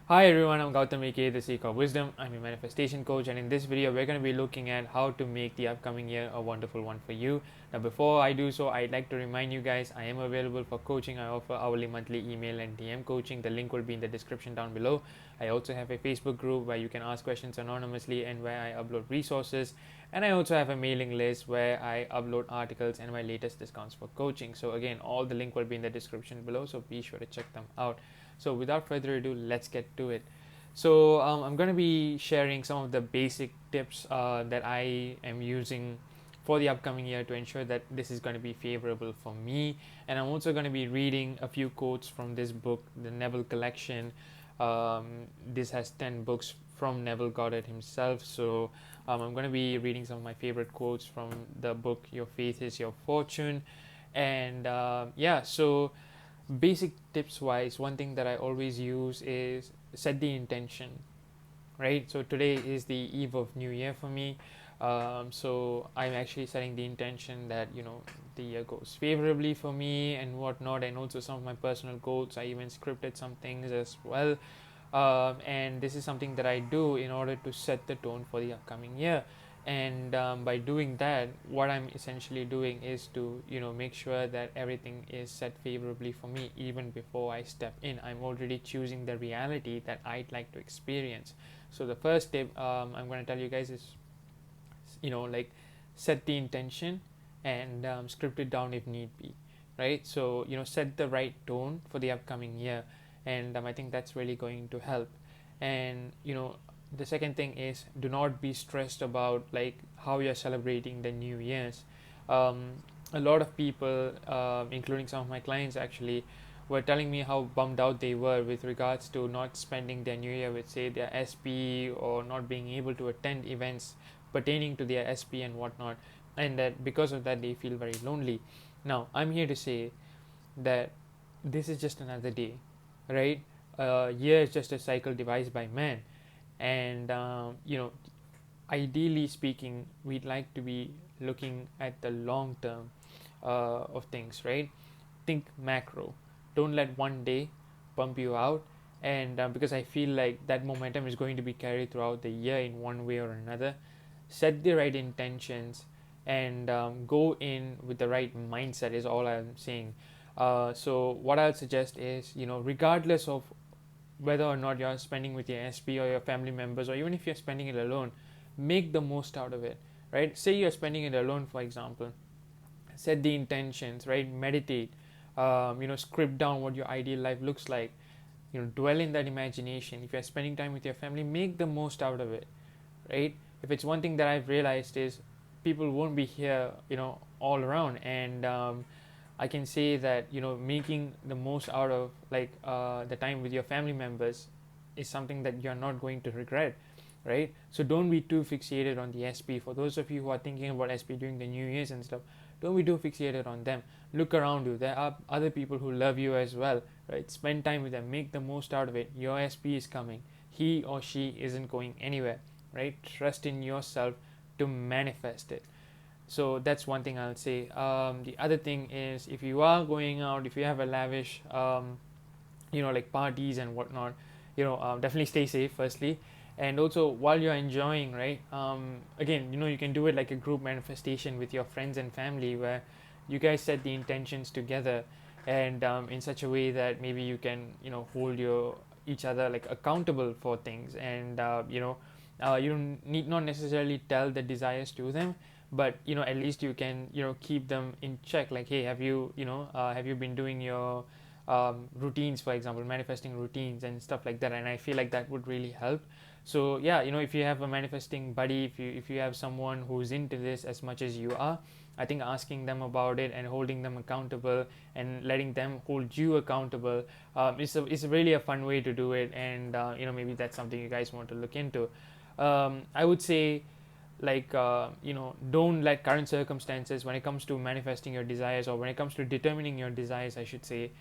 Hi everyone, I'm Gautam aka The Seek of Wisdom. I'm a manifestation coach, and in this video, we're going to be looking at how to make the upcoming year a wonderful one for you. Now, before I do so, I'd like to remind you guys I am available for coaching. I offer hourly, monthly, email, and DM coaching. The link will be in the description down below. I also have a Facebook group where you can ask questions anonymously and where I upload resources. And I also have a mailing list where I upload articles and my latest discounts for coaching. So, again, all the link will be in the description below, so be sure to check them out. So without further ado, let's get to it. So I'm going to be sharing some of the basic tips that I am using for the upcoming year to ensure that this is going to be favorable for me. And I'm also going to be reading a few quotes from this book, the Neville Collection. This has 10 books from Neville Goddard himself. So I'm going to be reading some of my favorite quotes from the book Your Faith is Your Fortune. And so basic tips wise, one thing that I always use is set the intention, right? So today is the eve of New Year for me. So I'm actually setting the intention that the year goes favorably for me and whatnot, and also some of my personal goals. I even scripted some things as well, and this is something that I do in order to set the tone for the upcoming year. And by doing that, what I'm essentially doing is to make sure that everything is set favorably for me even before I step in. I'm already choosing the reality that I'd like to experience. So the first tip I'm going to tell you guys is like set the intention and script it down if need be, right? So set the right tone for the upcoming year, and I think that's really going to help. And the second thing is, do not be stressed about like how you're celebrating the New Year's. A lot of people, including some of my clients actually, were telling me how bummed out they were with regards to not spending their New Year with, say, their SP, or not being able to attend events pertaining to their SP and whatnot, and that because of that they feel very lonely. Now, I'm here to say that this is just another day, right? Year is just a cycle devised by man, and ideally speaking, we'd like to be looking at the long term of things, right? Think macro. Don't let one day bump you out. And because I feel like that momentum is going to be carried throughout the year in one way or another, set the right intentions and go in with the right mindset, is all I'm saying. So what I'll suggest is, regardless of whether or not you're spending with your SP or your family members, or even if you're spending it alone, make the most out of it, right? Say you're spending it alone, for example, set the intentions, right? Meditate, script down what your ideal life looks like, dwell in that imagination. If you're spending time with your family, make the most out of it, right? If it's one thing that I've realized is, people won't be here all around, and I can say that making the most out of like the time with your family members is something that you're not going to regret, right? So don't be too fixated on the SP. For those of you who are thinking about SP during the New Year's and stuff, don't be too fixated on them. Look around you, there are other people who love you as well, right? Spend time with them, make the most out of it. Your SP is coming, he or she isn't going anywhere, right? Trust in yourself to manifest it. So that's one thing I'll say. The other thing is, if you are going out, if you have a lavish like parties and whatnot, definitely stay safe firstly. And also, while you're enjoying, right, again, you can do it like a group manifestation with your friends and family, where you guys set the intentions together, and in such a way that maybe you can hold your each other like accountable for things. And you don't need not necessarily tell the desires to them, but at least you can keep them in check, like, hey, have you been doing your routines, for example, manifesting routines and stuff like that. And I feel like that would really help. So yeah, if you have a manifesting buddy, if you have someone who's into this as much as you are, I think asking them about it and holding them accountable and letting them hold you accountable is really a fun way to do it. And maybe that's something you guys want to look into. I would say, like, don't let current circumstances, when it comes to manifesting your desires, or when it comes to determining your desires, I should say,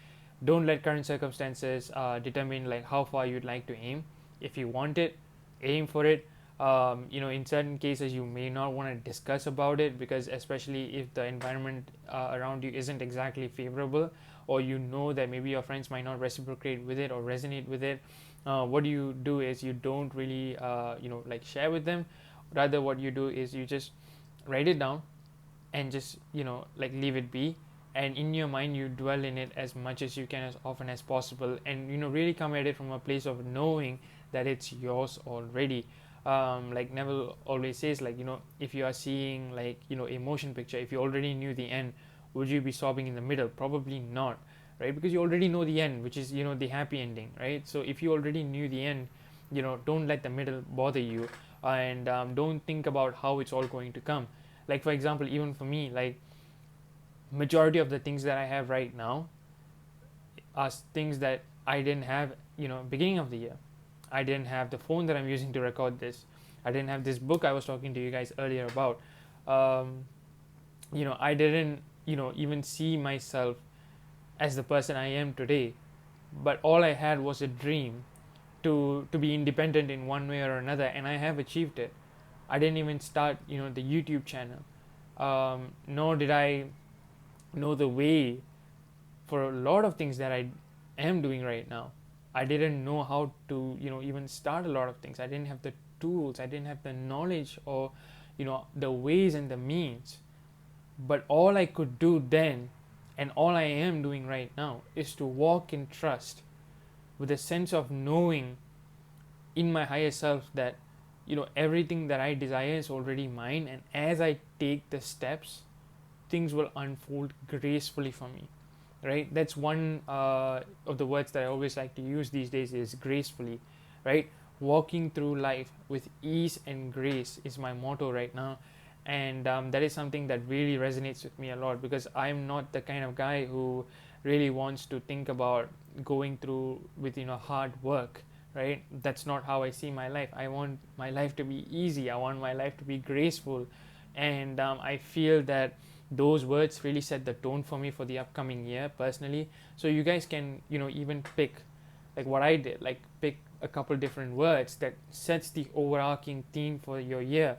don't let current circumstances determine like how far you'd like to aim. If you want it, aim for it. In certain cases you may not want to discuss about it, because especially if the environment around you isn't exactly favorable, or that maybe your friends might not reciprocate with it or resonate with it, what you do is you don't really like share with them. Rather, what you do is you just write it down and just like leave it be, and in your mind you dwell in it as much as you can, as often as possible, and really come at it from a place of knowing that it's yours already. Like Neville always says, like, if you are seeing, like, a motion picture, if you already knew the end, would you be sobbing in the middle? Probably not, right? Because you already know the end, which is the happy ending, right? So if you already knew the end, don't let the middle bother you, and don't think about how it's all going to come. Like, for example, even for me, like, majority of the things that I have right now are things that I didn't have beginning of the year. I didn't have the phone that I'm using to record this. I didn't have this book I was talking to you guys earlier about. um, I didn't even see myself as the person I am today, but all I had was a dream to be independent in one way or another, and I have achieved it. I didn't even start the YouTube channel, nor did I know the way for a lot of things that I am doing right now. I didn't know how to even start a lot of things. I didn't have the tools, I didn't have the knowledge, or the ways and the means. But all I could do then, and all I am doing right now, is to walk in trust, with a sense of knowing in my higher self that everything that I desire is already mine, and as I take the steps, things will unfold gracefully for me, right? That's one of the words that I always like to use these days, is gracefully, right? Walking through life with ease and grace is my motto right now, and that is something that really resonates with me a lot, because I'm not the kind of guy who really wants to think about going through with hard work, right? That's not how I see my life. I want my life to be easy, I want my life to be graceful, and I feel that those words really set the tone for me for the upcoming year personally. So you guys can even pick, like what I did, like pick a couple different words that sets the overarching theme for your year,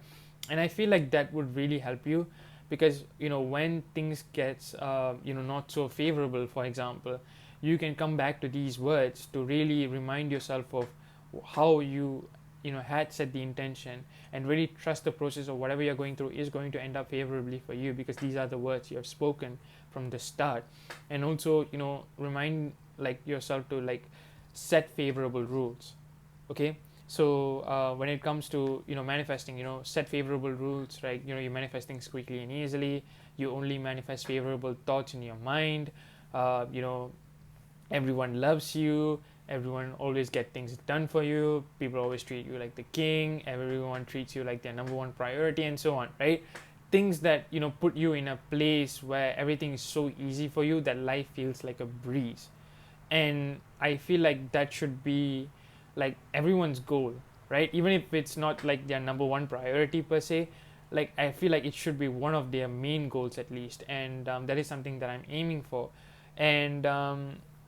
and I feel like that would really help you, because when things gets not so favorable, for example, you can come back to these words to really remind yourself of how you had set the intention, and really trust the process of whatever you're going through is going to end up favorably for you, because these are the words you have spoken from the start. And also remind like yourself to like set favorable rules. Okay, so when it comes to manifesting, set favorable rules, right? You manifest things quickly and easily. You only manifest favorable thoughts in your mind. uh, you know Everyone loves you, everyone always get things done for you, people always treat you like the king, everyone treats you like their number one priority, and so on, right? Things that put you in a place where everything is so easy for you that life feels like a breeze. And I feel like that should be like everyone's goal, right? Even if it's not like their number one priority per se, like I feel like it should be one of their main goals at least, and that is something that I'm aiming for. And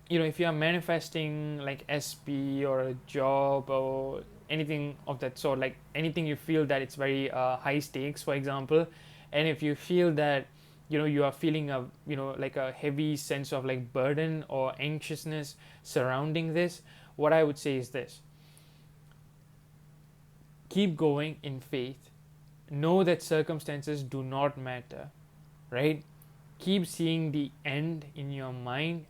if you are manifesting like SP or a job or anything of that sort, like anything you feel that it's very high stakes, for example, and if you feel that you are feeling a like a heavy sense of like burden or anxiousness surrounding this, what I would say is this: keep going in faith, know that circumstances do not matter, right? Keep seeing the end in your mind,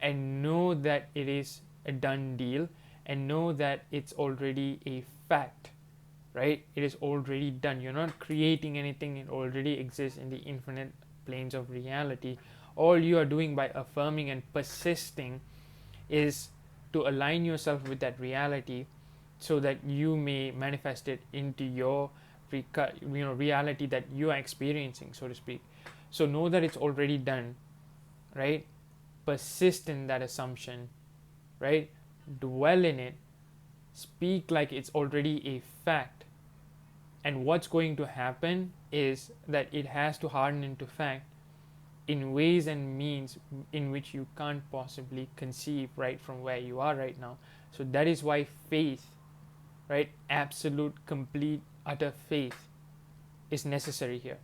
and know that it is a done deal, and know that it's already a fact, right? It is already done. You're not creating anything, it already exists in the infinite planes of reality. All you are doing by affirming and persisting is to align yourself with that reality, so that you may manifest it into your reality that you are experiencing, so to speak. So know that it's already done, right? Persist in that assumption, right? Dwell in it, speak like it's already a fact. And what's going to happen is that it has to harden into fact in ways and means in which you can't possibly conceive right from where you are right now. So that is why faith, right? Absolute, complete, utter faith is necessary here.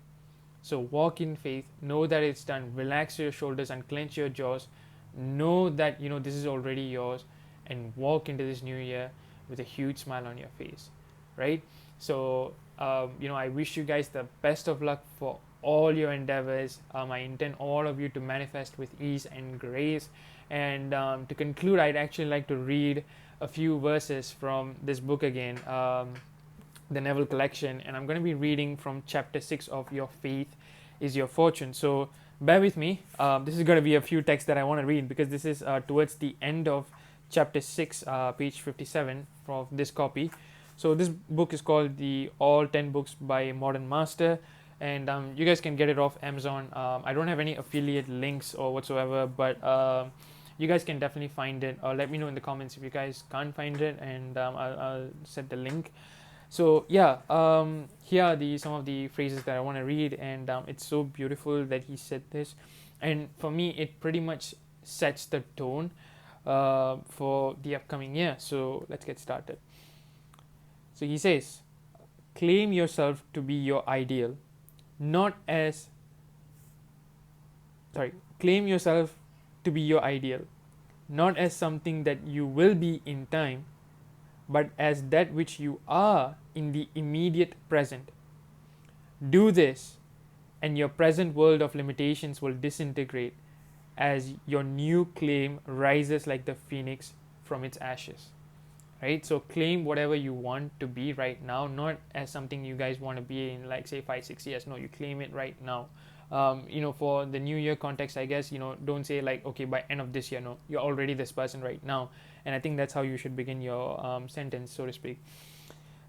So walk in faith, know that it's done, relax your shoulders and clench your jaws, know that this is already yours, and walk into this new year with a huge smile on your face, right? So I wish you guys the best of luck for all your endeavors. I intend all of you to manifest with ease and grace. And to conclude, I'd actually like to read a few verses from this book again, the Neville Collection, and I'm going to be reading from chapter 6 of Your Faith is Your Fortune. So bear with me. This is going to be a few texts that I want to read, because this is towards the end of chapter 6, page 57 of this copy. So this book is called the All 10 Books by Modern Master, and you guys can get it off Amazon. I don't have any affiliate links or whatsoever, but you guys can definitely find it. Let me know in the comments if you guys can't find it, and I'll set the link. So yeah, here are some of the phrases that I want to read, and it's so beautiful that he said this, and for me it pretty much sets the tone for the upcoming year. So let's get started. So he says, claim yourself to be your ideal, not as claim yourself to be your ideal, not as something that you will be in time, but as that which you are in the immediate present. Do this, and your present world of limitations will disintegrate as your new claim rises like the phoenix from its ashes. Right? So claim whatever you want to be right now, not as something you guys want to be in, like, say, 5-6 years. No, you claim it right now. For the new year context, I guess, don't say like, okay, by end of this year. No, you're already this person right now. And I think that's how you should begin your sentence, so to speak.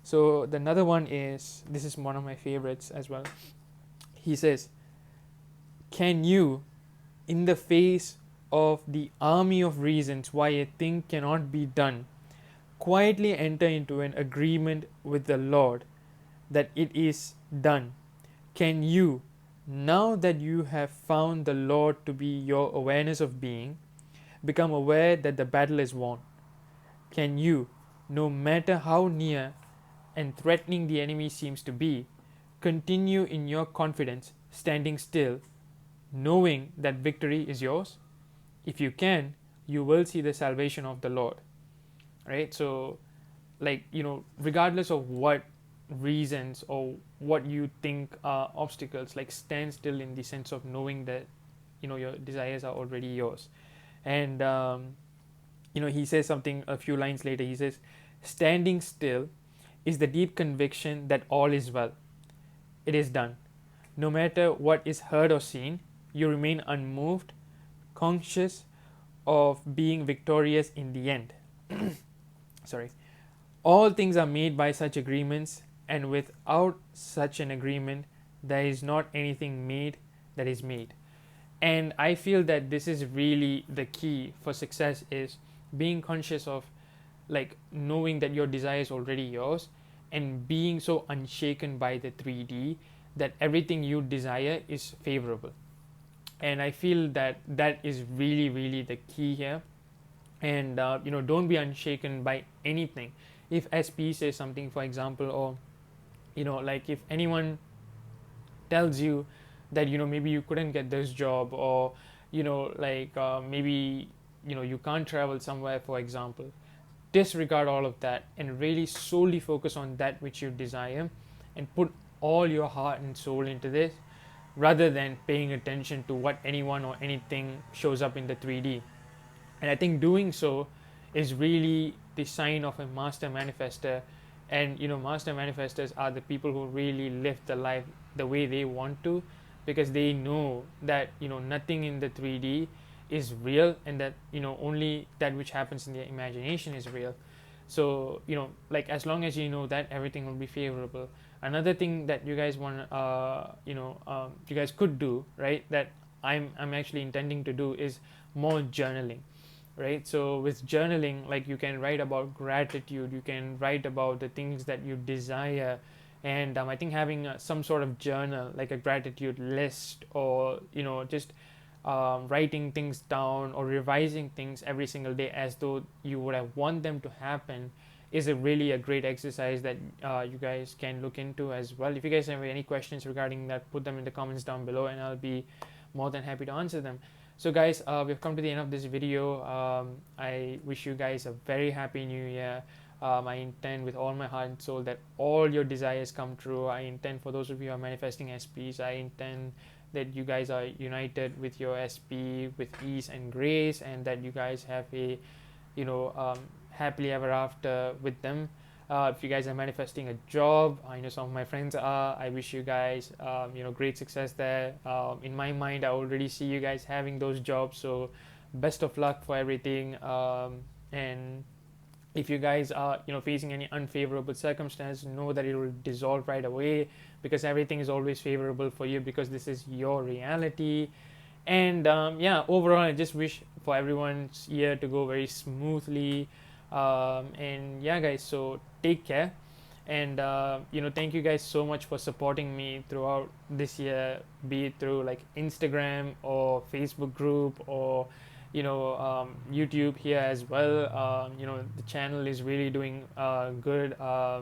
So the another one is, this is one of my favorites as well. He says, can you, in the face of the army of reasons why a thing cannot be done, quietly enter into an agreement with the Lord that it is done? Can you, now that you have found the Lord to be your awareness of being, become aware that the battle is won? Can you, no matter how near and threatening the enemy seems to be, continue in your confidence, standing still, knowing that victory is yours? If you can, you will see the salvation of the Lord. Right? So, regardless of what reasons or what you think are obstacles, like, stand still in the sense of knowing that your desires are already yours. And he says something a few lines later. He says, standing still is the deep conviction that all is well. It is done. No matter what is heard or seen, you remain unmoved, conscious of being victorious in the end. Sorry. All things are made by such agreements, and without such an agreement, there is not anything made that is made. And I feel that this is really the key for success, is being conscious of, like, knowing that your desire is already yours, and being so unshaken by the 3D that everything you desire is favorable. And I feel that that is really, really the key here. And don't be unshaken by anything. If SP says something, for example, or like, if anyone tells you that maybe you couldn't get this job, or maybe you can't travel somewhere, for example, disregard all of that and really solely focus on that which you desire, and put all your heart and soul into this, rather than paying attention to what anyone or anything shows up in the 3D. And I think doing so is really the sign of a master manifester. And master manifestors are the people who really live the life the way they want to, because they know that nothing in the 3D is real, and that only that which happens in their imagination is real. So like, as long as you know that, everything will be favorable. Another thing that you guys want you guys could do, right, that I'm actually intending to do, is more journaling. Right? So with journaling, like, you can write about gratitude, you can write about the things that you desire. And I think having some sort of journal, like a gratitude list, or just writing things down or revising things every single day as though you would have want them to happen, is really a great exercise that you guys can look into as well. If you guys have any questions regarding that, put them in the comments down below, and I'll be more than happy to answer them. So guys, we've come to the end of this video. I wish you guys a very happy new year. I intend with all my heart and soul that all your desires come true. I intend, for those of you who are manifesting SPs, I intend that you guys are united with your SP with ease and grace, and that you guys have a, happily ever after with them. If you guys are manifesting a job, I know some of my friends are. I wish you guys, great success there. In my mind, I already see you guys having those jobs. So, best of luck for everything. And if you guys are, facing any unfavorable circumstance, know that it will dissolve right away, because everything is always favorable for you, because this is your reality. And overall, I just wish for everyone's year to go very smoothly. And yeah, guys, so take care. And thank you guys so much for supporting me throughout this year, be it through like Instagram or Facebook group, or YouTube here as well. The channel is really doing good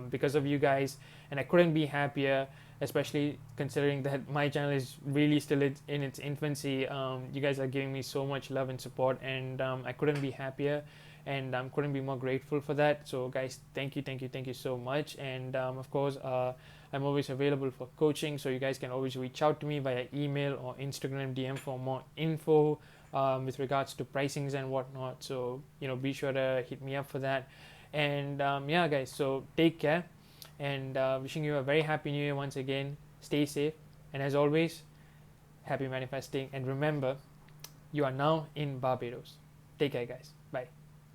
because of you guys, and I couldn't be happier, especially considering that my channel is really still in its infancy. You guys are giving me so much love and support, and I couldn't be happier, and couldn't be more grateful for that. So guys, thank you so much. And of course, I'm always available for coaching, so you guys can always reach out to me via email or Instagram DM for more info with regards to pricings and whatnot. So be sure to hit me up for that. And guys, so take care, and wishing you a very happy new year once again. Stay safe, and as always, happy manifesting. And remember, you are now in Barbados. Take care, guys.